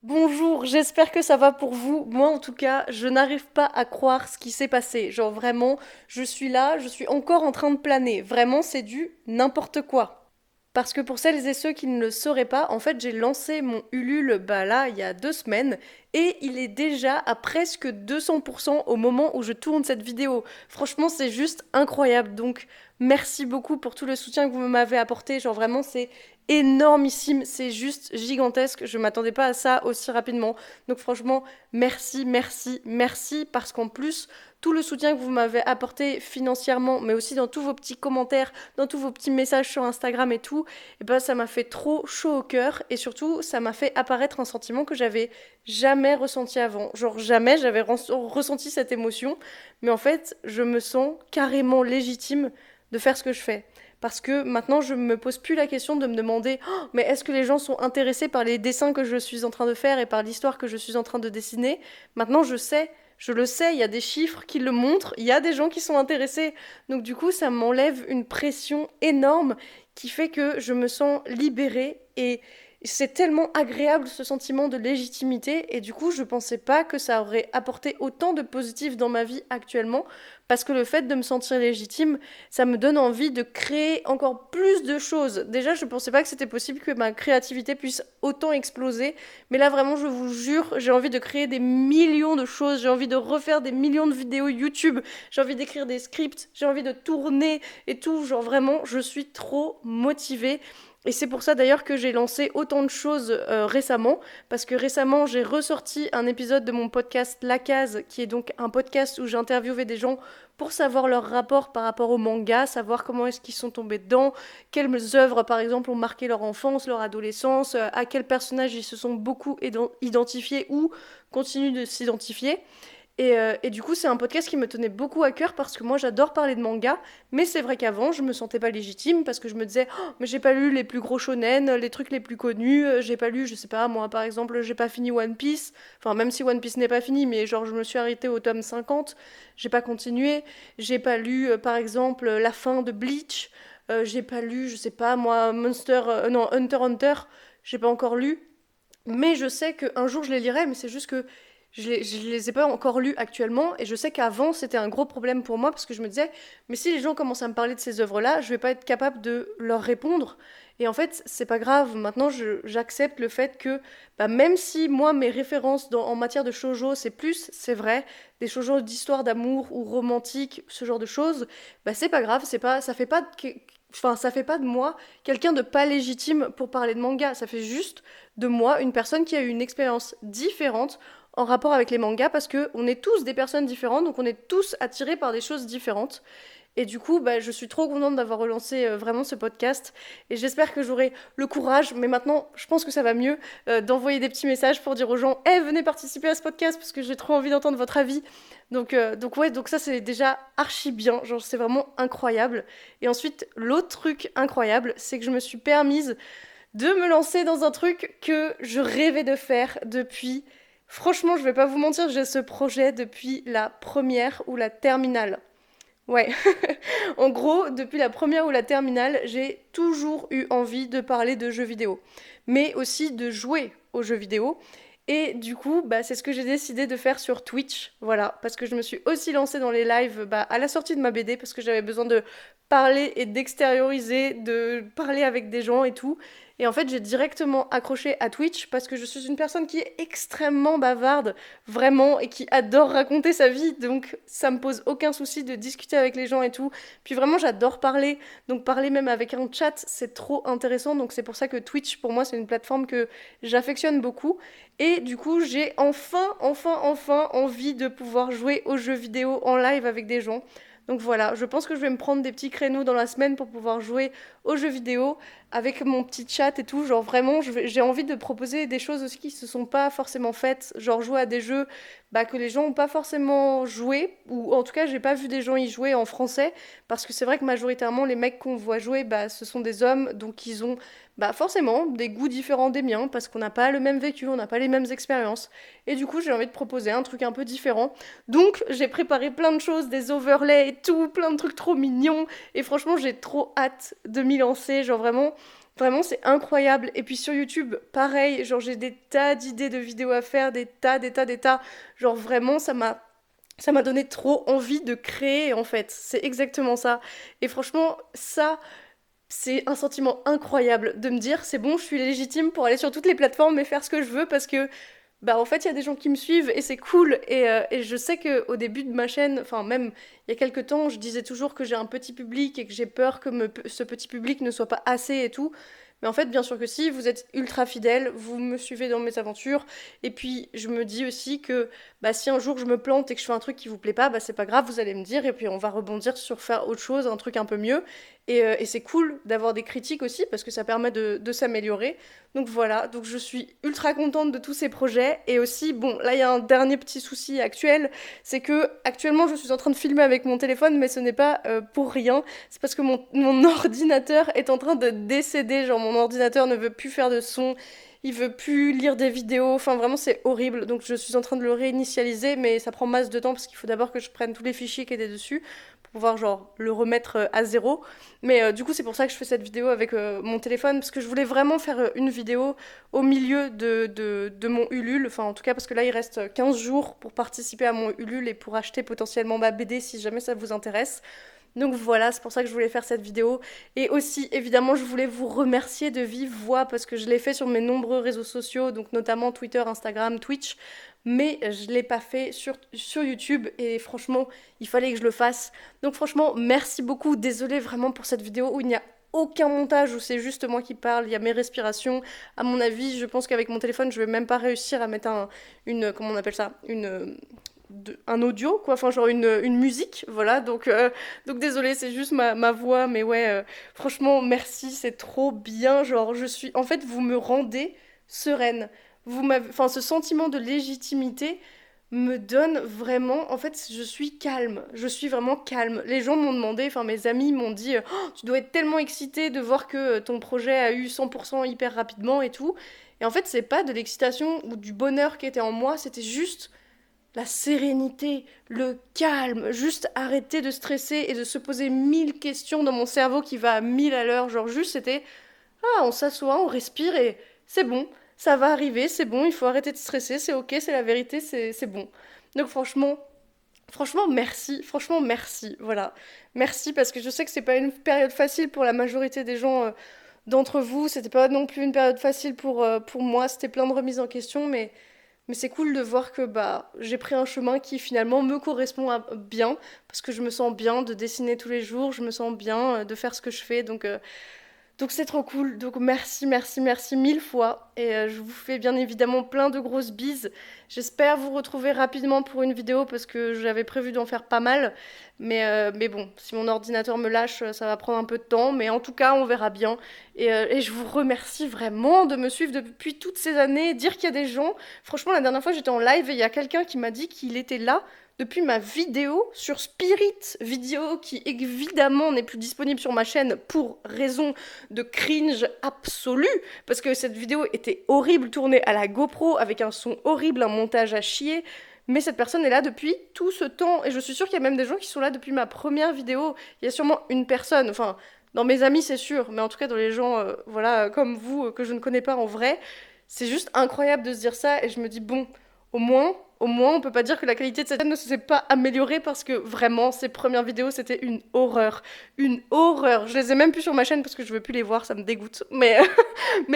Bonjour, j'espère que ça va pour vous. Moi, en tout cas, je n'arrive pas à croire ce qui s'est passé. Genre vraiment, je suis là, je suis encore en train de planer. Vraiment, c'est du n'importe quoi. Parce que pour celles et ceux qui ne le sauraient pas, en fait, j'ai lancé mon Ulule bah là, il y a 2 semaines, et il est déjà à presque 200% au moment où je tourne cette vidéo. Franchement, c'est juste incroyable. Donc, merci beaucoup pour tout le soutien que vous m'avez apporté. Genre vraiment, c'est énormissime, c'est juste gigantesque. Je m'attendais pas à ça aussi rapidement. Donc franchement, merci, merci, merci, parce qu'en plus, tout le soutien que vous m'avez apporté financièrement, mais aussi dans tous vos petits commentaires, dans tous vos petits messages sur Instagram et tout, et ben ça m'a fait trop chaud au cœur et surtout ça m'a fait apparaître un sentiment que j'avais jamais ressenti avant. Genre jamais j'avais ressenti cette émotion, mais en fait je me sens carrément légitime de faire ce que je fais. Parce que maintenant, je me pose plus la question de me demander oh, mais est-ce que les gens sont intéressés par les dessins que je suis en train de faire et par l'histoire que je suis en train de dessiner. Maintenant, je le sais, il y a des chiffres qui le montrent, il y a des gens qui sont intéressés. Donc du coup, ça m'enlève une pression énorme qui fait que je me sens libérée et c'est tellement agréable ce sentiment de légitimité et du coup, je pensais pas que ça aurait apporté autant de positif dans ma vie actuellement parce que le fait de me sentir légitime, ça me donne envie de créer encore plus de choses. Déjà, je pensais pas que c'était possible que ma créativité puisse autant exploser, mais là vraiment, je vous jure, j'ai envie de créer des millions de choses, j'ai envie de refaire des millions de vidéos YouTube, j'ai envie d'écrire des scripts, j'ai envie de tourner et tout, genre vraiment, je suis trop motivée. Et c'est pour ça d'ailleurs que j'ai lancé autant de choses récemment, parce que récemment j'ai ressorti un épisode de mon podcast La Case, qui est donc un podcast où j'interviewais des gens pour savoir leur rapport par rapport au manga, savoir comment est-ce qu'ils sont tombés dedans, quelles œuvres par exemple ont marqué leur enfance, leur adolescence, à quels personnages ils se sont beaucoup identifiés ou continuent de s'identifier. Et du coup, c'est un podcast qui me tenait beaucoup à cœur parce que moi j'adore parler de manga, mais c'est vrai qu'avant je me sentais pas légitime parce que je me disais, oh, mais j'ai pas lu les plus gros shonen, les trucs les plus connus, j'ai pas lu, je sais pas, moi par exemple, j'ai pas fini One Piece, enfin même si One Piece n'est pas fini, mais genre je me suis arrêtée au tome 50, j'ai pas continué, j'ai pas lu par exemple la fin de Bleach, j'ai pas lu, je sais pas moi, non, Hunter x Hunter, j'ai pas encore lu, mais je sais qu'un jour je les lirai, mais c'est juste que je les ai pas encore lus actuellement, et je sais qu'avant c'était un gros problème pour moi parce que je me disais, mais si les gens commencent à me parler de ces œuvres-là, je vais pas être capable de leur répondre. Et en fait, c'est pas grave. Maintenant, j'accepte le fait que, bah, même si moi mes références en matière de shoujo, c'est plus, c'est vrai, des shoujo d'histoire d'amour ou romantique, ce genre de choses, bah c'est pas grave. C'est pas, ça fait pas, enfin, ça fait pas de moi quelqu'un de pas légitime pour parler de manga. Ça fait juste de moi une personne qui a eu une expérience différente en rapport avec les mangas parce que on est tous des personnes différentes, donc on est tous attirés par des choses différentes. Et du coup, bah, je suis trop contente d'avoir relancé vraiment ce podcast. Et j'espère que j'aurai le courage, mais maintenant, je pense que ça va mieux, d'envoyer des petits messages pour dire aux gens, eh, venez participer à ce podcast parce que j'ai trop envie d'entendre votre avis. Donc ouais, donc ça c'est déjà archi bien, genre c'est vraiment incroyable. Et ensuite, l'autre truc incroyable, c'est que je me suis permise de me lancer dans un truc que je rêvais de faire depuis. Franchement, je vais pas vous mentir, j'ai ce projet depuis la première ou la terminale. Ouais, en gros, depuis la première ou la terminale, j'ai toujours eu envie de parler de jeux vidéo, mais aussi de jouer aux jeux vidéo. Et du coup, bah, c'est ce que j'ai décidé de faire sur Twitch, voilà, parce que je me suis aussi lancée dans les lives bah, à la sortie de ma BD, parce que j'avais besoin de parler et d'extérioriser, de parler avec des gens et tout. Et en fait, j'ai directement accroché à Twitch parce que je suis une personne qui est extrêmement bavarde, vraiment, et qui adore raconter sa vie, donc ça me pose aucun souci de discuter avec les gens et tout. Puis vraiment, j'adore parler, donc parler même avec un chat, c'est trop intéressant, donc c'est pour ça que Twitch, pour moi, c'est une plateforme que j'affectionne beaucoup. Et du coup, j'ai enfin envie de pouvoir jouer aux jeux vidéo en live avec des gens. Donc voilà, je pense que je vais me prendre des petits créneaux dans la semaine pour pouvoir jouer aux jeux vidéo avec mon petit chat et tout. Genre vraiment, j'ai envie de proposer des choses aussi qui se sont pas forcément faites. Genre jouer à des jeux bah, que les gens ont pas forcément joué. Ou en tout cas, j'ai pas vu des gens y jouer en français. Parce que c'est vrai que majoritairement, les mecs qu'on voit jouer, bah, ce sont des hommes. Donc ils ont bah, forcément des goûts différents des miens. Parce qu'on n'a pas le même vécu, on n'a pas les mêmes expériences. Et du coup, j'ai envie de proposer un truc un peu différent. Donc j'ai préparé plein de choses, des overlays et tout, plein de trucs trop mignons. Et franchement, j'ai trop hâte de m'y lancer. Genre vraiment, Vraiment, c'est incroyable. Et puis sur YouTube, pareil, genre j'ai des tas d'idées de vidéos à faire, des tas. Genre vraiment, ça m'a donné trop envie de créer en fait. C'est exactement ça. Et franchement, ça, c'est un sentiment incroyable de me dire c'est bon, je suis légitime pour aller sur toutes les plateformes et faire ce que je veux parce que bah en fait il y a des gens qui me suivent et c'est cool et je sais que au début de ma chaîne, enfin même il y a quelques temps, je disais toujours que j'ai un petit public et que j'ai peur que ce petit public ne soit pas assez et tout. Mais en fait, bien sûr que si, vous êtes ultra fidèle, vous me suivez dans mes aventures. Et puis, je me dis aussi que bah, si un jour je me plante et que je fais un truc qui vous plaît pas, bah, c'est pas grave, vous allez me dire. Et puis, on va rebondir sur faire autre chose, un truc un peu mieux. Et c'est cool d'avoir des critiques aussi parce que ça permet de s'améliorer. Donc voilà, donc je suis ultra contente de tous ces projets. Et aussi, bon, là il y a un dernier petit souci actuel, c'est que actuellement je suis en train de filmer avec mon téléphone, mais ce n'est pas pour rien. C'est parce que mon ordinateur est en train de décéder. Genre mon ordinateur ne veut plus faire de son, il veut plus lire des vidéos. Enfin vraiment c'est horrible. Donc je suis en train de le réinitialiser, mais ça prend masse de temps parce qu'il faut d'abord que je prenne tous les fichiers qui étaient dessus pour pouvoir genre le remettre à zéro. Mais du coup, c'est pour ça que je fais cette vidéo avec mon téléphone, parce que je voulais vraiment faire une vidéo au milieu de mon Ulule, enfin en tout cas parce que là il reste 15 jours pour participer à mon Ulule et pour acheter potentiellement ma BD si jamais ça vous intéresse. Donc voilà, c'est pour ça que je voulais faire cette vidéo. Et aussi, évidemment, je voulais vous remercier de vive voix parce que je l'ai fait sur mes nombreux réseaux sociaux, donc notamment Twitter, Instagram, Twitch, mais je l'ai pas fait sur YouTube et franchement, il fallait que je le fasse. Donc franchement, merci beaucoup. Désolée vraiment pour cette vidéo où il n'y a aucun montage, où c'est juste moi qui parle, il y a mes respirations. À mon avis, je pense qu'avec mon téléphone, je vais même pas réussir à mettre comment on appelle ça, un audio, quoi, enfin genre une musique, voilà, donc désolé, c'est juste ma voix, mais ouais, franchement, merci, c'est trop bien, genre en fait, vous me rendez sereine, enfin ce sentiment de légitimité me donne vraiment, en fait, je suis calme, je suis vraiment calme. Les gens m'ont demandé, enfin mes amis m'ont dit, oh, tu dois être tellement excitée de voir que ton projet a eu 100% hyper rapidement et tout, et en fait, c'est pas de l'excitation ou du bonheur qui était en moi, c'était juste la sérénité, le calme, juste arrêter de stresser et de se poser 1000 questions dans mon cerveau qui va à 1000 à l'heure. Genre juste c'était, ah, on s'assoit, on respire et c'est bon, ça va arriver, c'est bon, il faut arrêter de stresser, c'est ok, c'est la vérité, c'est bon. Donc franchement merci, voilà. Merci parce que je sais que c'est pas une période facile pour la majorité des gens d'entre vous, c'était pas non plus une période facile pour moi, c'était plein de remises en question, mais c'est cool de voir que bah j'ai pris un chemin qui finalement me correspond bien parce que je me sens bien de dessiner tous les jours, je me sens bien de faire ce que je fais donc c'est trop cool. Donc merci 1000 fois et je vous fais bien évidemment plein de grosses bises. J'espère vous retrouver rapidement pour une vidéo parce que j'avais prévu d'en faire pas mal mais bon, si mon ordinateur me lâche, ça va prendre un peu de temps mais en tout cas, on verra bien et je vous remercie vraiment de me suivre depuis toutes ces années, dire qu'il y a des gens. Franchement, la dernière fois, j'étais en live et il y a quelqu'un qui m'a dit qu'il était là depuis ma vidéo sur Spirit, vidéo qui évidemment n'est plus disponible sur ma chaîne pour raison de cringe absolu, parce que cette vidéo était horrible, tournée à la GoPro, avec un son horrible, un montage à chier, mais cette personne est là depuis tout ce temps, et je suis sûre qu'il y a même des gens qui sont là depuis ma première vidéo. Il y a sûrement une personne, enfin, dans mes amis c'est sûr, mais en tout cas dans les gens, voilà, comme vous, que je ne connais pas en vrai, c'est juste incroyable de se dire ça, et je me dis, bon, au moins, on peut pas dire que la qualité de cette chaîne ne s'est pas améliorée parce que vraiment, ces premières vidéos, c'était une horreur. Une horreur. Je les ai même plus sur ma chaîne parce que je veux plus les voir, ça me dégoûte. Mais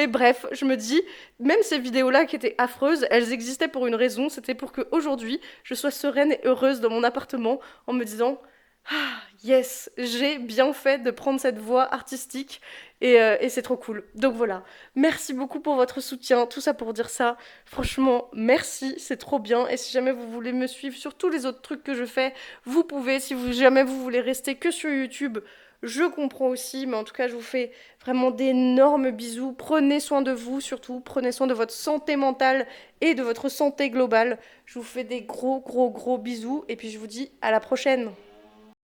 bref, je me dis, même ces vidéos-là qui étaient affreuses, elles existaient pour une raison. C'était pour que aujourd'hui, je sois sereine et heureuse dans mon appartement en me disant, ah, yes, j'ai bien fait de prendre cette voie artistique et c'est trop cool. Donc voilà, merci beaucoup pour votre soutien, tout ça pour dire ça. Franchement, merci, c'est trop bien. Et si jamais vous voulez me suivre sur tous les autres trucs que je fais, vous pouvez. Si jamais vous voulez rester que sur YouTube, je comprends aussi. Mais en tout cas, je vous fais vraiment d'énormes bisous. Prenez soin de vous surtout, prenez soin de votre santé mentale et de votre santé globale. Je vous fais des gros bisous et puis je vous dis à la prochaine.